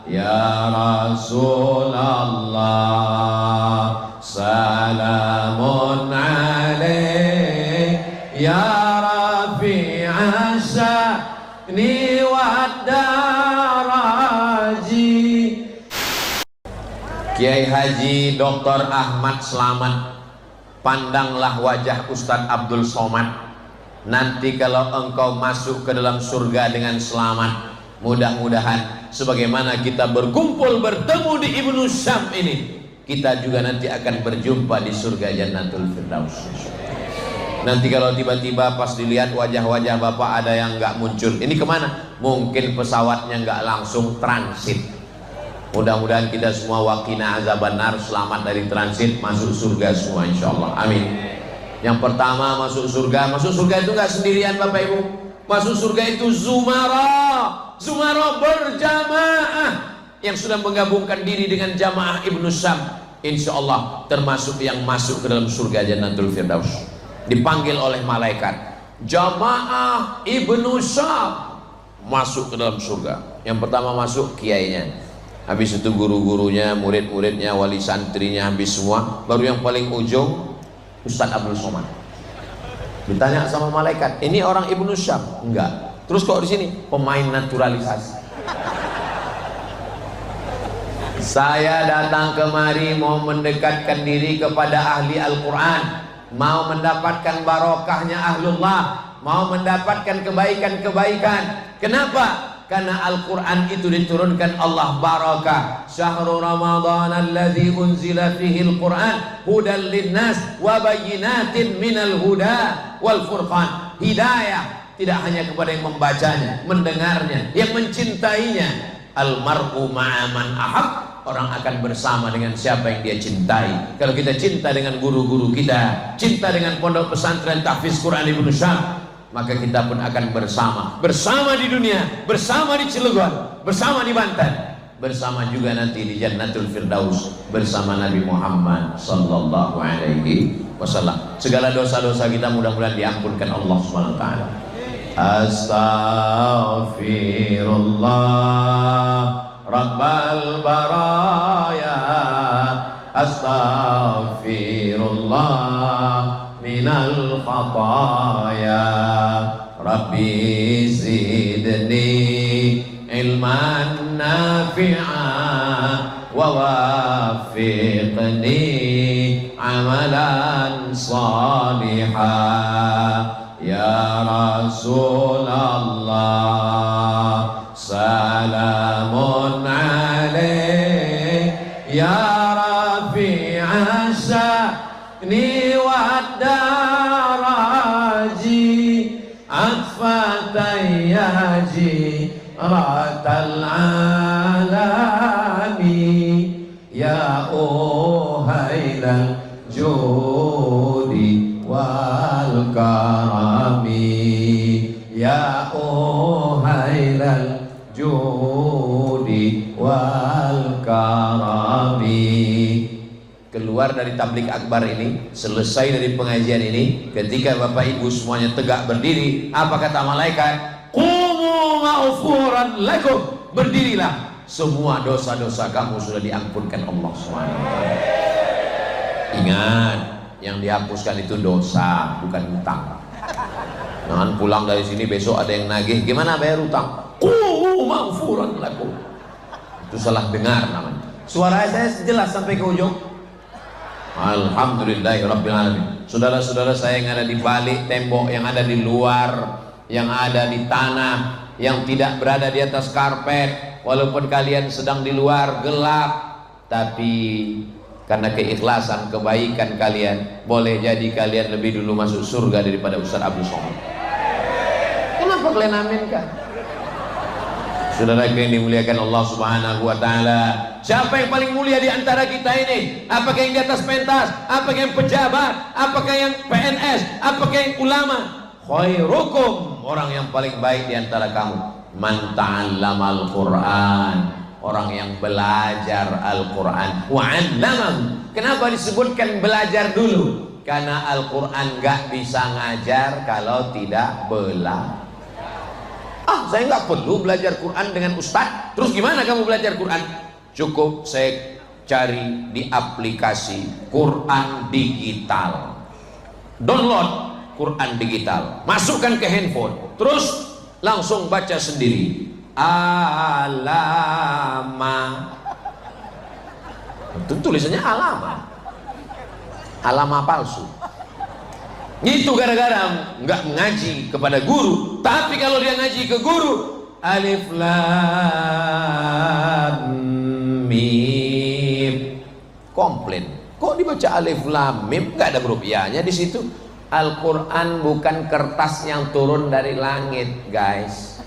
Ya Rasulullah, salamun alaik, ya rafi'a sya'ni wad daraji. Kiai Haji Dr. Ahmad Slamet, pandanglah wajah Ustadz Abdul Somad. Nanti kalau engkau masuk ke dalam surga dengan selamat, mudah-mudahan sebagaimana kita berkumpul bertemu di Ibnu Syam ini, kita juga nanti akan berjumpa di surga Jannatul Firdaus. Nanti kalau tiba-tiba pas dilihat wajah-wajah bapak ada yang nggak muncul, ini kemana? Mungkin pesawatnya nggak langsung transit. Mudah-mudahan kita semua waqina azabannar, selamat dari transit, masuk surga semua insyaallah. Amin. Yang pertama masuk surga itu nggak sendirian bapak ibu. Masuk surga itu zumara berjamaah yang sudah menggabungkan diri dengan jamaah Ibnu Syam, insya Allah termasuk yang masuk ke dalam surga Jannatul Firdaus. Dipanggil oleh malaikat, jamaah Ibnu Syam masuk ke dalam surga. Yang pertama masuk kiainya, habis itu guru-gurunya, murid-muridnya, wali santrinya, habis semua. Baru yang paling ujung Ustadz Abdul Somad. Ditanya sama malaikat, ini orang Ibnu Syam? Enggak. Terus kok di sini? Pemain naturalisasi. Saya datang kemari mau mendekatkan diri kepada ahli Al-Quran, mau mendapatkan barokahnya ahlullah, mau mendapatkan kebaikan-kebaikan. Kenapa? Karena Al-Quran itu diturunkan Allah barakah. Syahrul Ramadan alladzi unzila fihi Al-Quran hudan linnas wa bayyinatin minal huda wal furqan. Hidayah tidak hanya kepada yang membacanya, mendengarnya, yang mencintainya. Almar'u ma'aman ahab, orang akan bersama dengan siapa yang dia cintai. Kalau kita cinta dengan guru-guru kita, cinta dengan pondok pesantren tahfiz Quran Ibnu Syam, maka kita pun akan bersama di dunia, bersama di Cilegon, bersama di Banten, bersama juga nanti di Jannatul Firdaus bersama Nabi Muhammad sallallahu alaihi wasallam. Segala dosa-dosa kita mudah-mudahan diampunkan Allah Subhanahu wa taala. Astaghfirullah Rabbal baraya, astaghfirullah minal khataya, Rabbi zidni ilman nafi'a wa wafiqni amalan salihah. Ya Rasulullah, salamun alaik, ya rafi'a sya'ni wad daraji, atfatan yaji ratal alami, ya uhailal judi wal karami, ya uhailal judi wal karami. Keluar dari tablik akbar ini, selesai dari pengajian ini, ketika bapak ibu semuanya tegak berdiri, apa kata malaikat? Qumu ma'furan lakum, berdirilah, semua dosa-dosa kamu sudah diampunkan Allah SWT. Ingat, yang dihapuskan itu dosa, bukan hutang. Jangan pulang dari sini besok ada yang nagih, gimana bayar hutang? Qumu ma'furan lakum. Itu salah dengar namanya. Suara saya jelas sampai ke ujung. Alhamdulillahirabbil alamin. Saudara-saudara saya yang ada di balik tembok, yang ada di luar, yang ada di tanah, yang tidak berada di atas karpet, walaupun kalian sedang di luar gelap, tapi karena keikhlasan kebaikan kalian, boleh jadi kalian lebih dulu masuk surga daripada Ustadz Abdul Somad. Kenapa kalian aminkan? Saudara yang dimuliakan Allah Subhanahu wa taala, siapa yang paling mulia di antara kita ini? Apakah yang di atas pentas? Apakah yang pejabat? Apakah yang PNS? Apakah yang ulama? Khairukum, orang yang paling baik di antara kamu, man ta'allamal Qur'an, orang yang belajar Al-Quran. Wa 'allamahu. Kenapa disebutkan belajar dulu? Karena Al-Quran gak bisa ngajar kalau tidak belajar. Ah, saya nggak perlu belajar Quran dengan ustadz. Terus gimana kamu belajar Quran? Cukup saya cari di aplikasi Quran digital, download Quran digital, masukkan ke handphone, terus langsung baca sendiri. Alama, itu tulisannya alama palsu. Itu gara-gara nggak mengaji kepada guru. Tapi kalau dia ngaji ke guru, alif lam mim, komplain. Kok dibaca alif lam mim? Nggak ada huruf ya-nya di situ. Al-Quran bukan kertas yang turun dari langit, guys.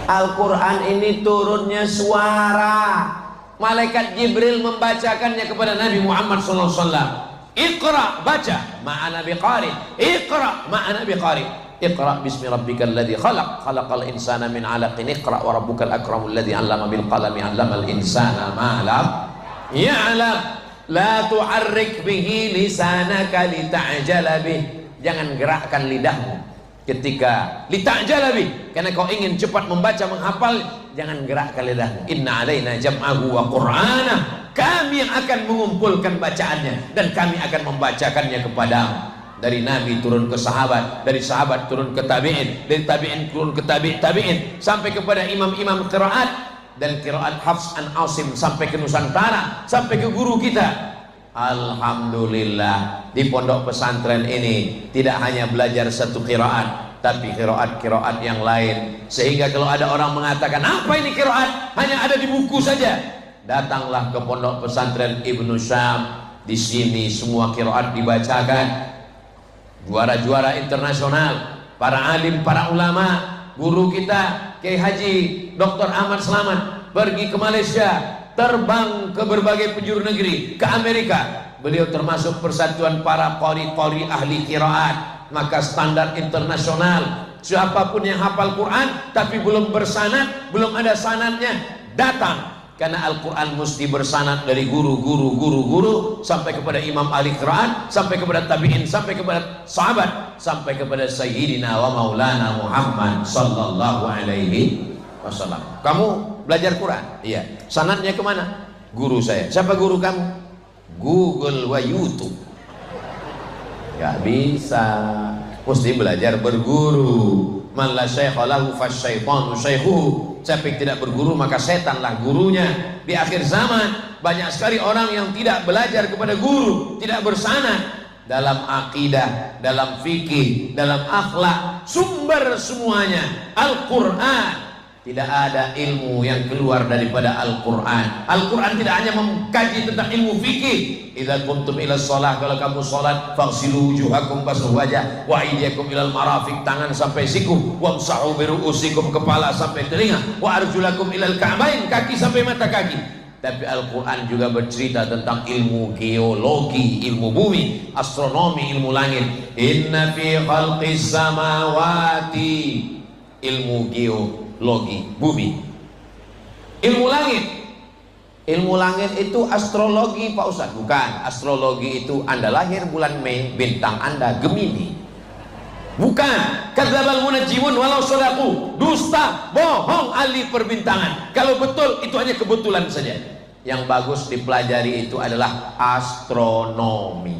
Al-Quran ini turunnya suara. Malaikat Jibril membacakannya kepada Nabi Muhammad SAW. Iqra, baca, ma'ana biqari. Iqra, ma'ana biqari. Iqra bismi rabbikal ladzi khalaq, khalaqal insana min 'alaqin. Iqra wa rabbukal akramul ladzi 'allama bil qalami 'allamal insana ma lam ya'lam. La tu'arrik bihi lisanaka lita'jala bih. Jangan gerakkan lidahmu ketika lita'jala bih, karena kau ingin cepat membaca menghafal. Jangan gerakkan lidahmu. Inna alaina jam'ahu wa qur'ana. Kami yang akan mengumpulkan bacaannya dan kami akan membacakannya kepadamu. Dari Nabi turun ke sahabat, dari sahabat turun ke tabi'in, dari tabi'in turun ke tabi'in, sampai kepada imam-imam qiraat, dan qiraat Hafs an Asim sampai ke Nusantara, sampai ke guru kita. Alhamdulillah, di pondok pesantren ini tidak hanya belajar satu qiraat, tapi qiraat-qiraat yang lain. Sehingga kalau ada orang mengatakan, apa ini qiraat? Hanya ada di buku saja. Datanglah ke pondok pesantren Ibnu Syam. Di sini semua qiraat dibacakan. Juara-juara internasional, para alim, para ulama, guru kita Kiai Haji Dr. Ahmad Slamet pergi ke Malaysia, terbang ke berbagai penjuru negeri, ke Amerika. Beliau termasuk persatuan para qori-qori ahli qiraat. Maka standar internasional, siapapun yang hafal Quran tapi belum bersanad, belum ada sanadnya, datang. Karena Al-Quran mesti bersanad dari guru sampai kepada imam ahli qiraat, sampai kepada tabi'in, sampai kepada sahabat, sampai kepada Sayyidina wa Maulana Muhammad sallallahu alaihi wasallam. Kamu belajar Quran? Iya. Sanadnya kemana? Guru saya. Siapa guru kamu? Google wa YouTube. Gak bisa, mesti belajar berguru. Man la syaikha lahu fasyaitanu syaikhuhu. Siapa yang tidak berguru maka setanlah gurunya. Di akhir zaman banyak sekali orang yang tidak belajar kepada guru, tidak bersanad dalam akidah, dalam fikih, dalam akhlak. Sumber semuanya Al-Quran. Tidak ada ilmu yang keluar daripada Al-Quran. Al-Quran tidak hanya mengkaji tentang ilmu fikih. Idza kuntum ila shalah, kalau kamu salat, faghsilu wujuhakum, basuh wajah, wa aydiyakum ilal marafiq, tangan sampai siku, wamsahu bi ru'usikum, kepala sampai telinga, wa arjulakum ilal ka'bain, kaki sampai mata kaki. Tapi Al-Quran juga bercerita tentang ilmu geologi, ilmu bumi, astronomi, ilmu langit. Inna fi khalqis samawati, ilmu geologi, bumi. Ilmu langit. Ilmu langit itu astrologi, Pak Ustadz. Bukan, astrologi itu Anda lahir bulan Mei, bintang Anda Gemini. Bukan, kadzdzabal munajjimun walau shadaqu. Dusta, bohong ahli perbintangan. Kalau betul itu hanya kebetulan saja. Yang bagus dipelajari itu adalah astronomi.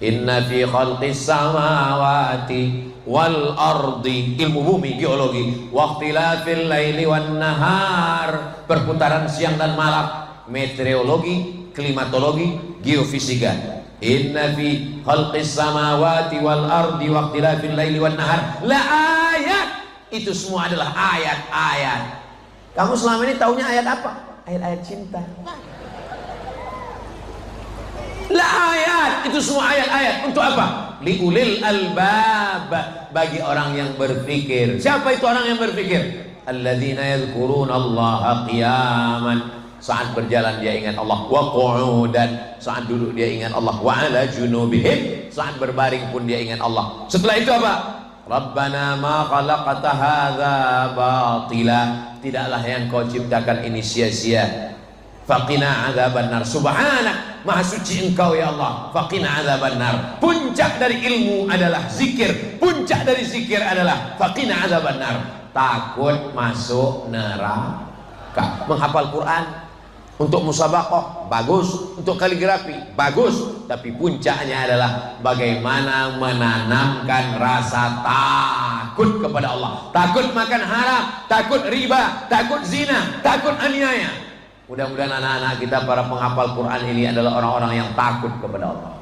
Inna fi khalqis samawati wal ardi, ilmu bumi, geologi. Waqtilafil laili wan nahar, perputaran siang dan malam. Meteorologi, klimatologi, geofisika. Inna fi khalqis samawati wal ardi waqtilafil laili wan nahar la ayat. Itu semua adalah ayat-ayat. Kamu selama ini taunya ayat apa? Ayat-ayat cinta. La ayat, itu semua ayat-ayat. Untuk apa? Liulil albab, bagi orang yang berpikir. Siapa itu orang yang berpikir? Alladzina yadhkuruna Allaha qiyaman, saat berjalan dia ingat Allah, wa qu'udan, saat duduk dia ingat Allah, wa ala junubihim, saat berbaring pun dia ingat Allah. Setelah itu apa? Rabbana ma khalaqta hadza batila, tidaklah yang kau ciptakan ini sia-sia. Faqina adzabannar, subhanak, maha suci engkau ya Allah. Faqina adzabannar, puncak dari ilmu adalah zikir, puncak dari zikir adalah faqina adzabannar. takut masuk neraka. Menghafal Quran untuk musabaqah bagus, untuk kaligrafi bagus, tapi puncaknya adalah bagaimana menanamkan rasa takut kepada Allah. Takut makan haram, takut riba, takut zina, takut aniaya. Mudah-mudahan anak-anak kita para penghafal Quran ini adalah orang-orang yang takut kepada Allah.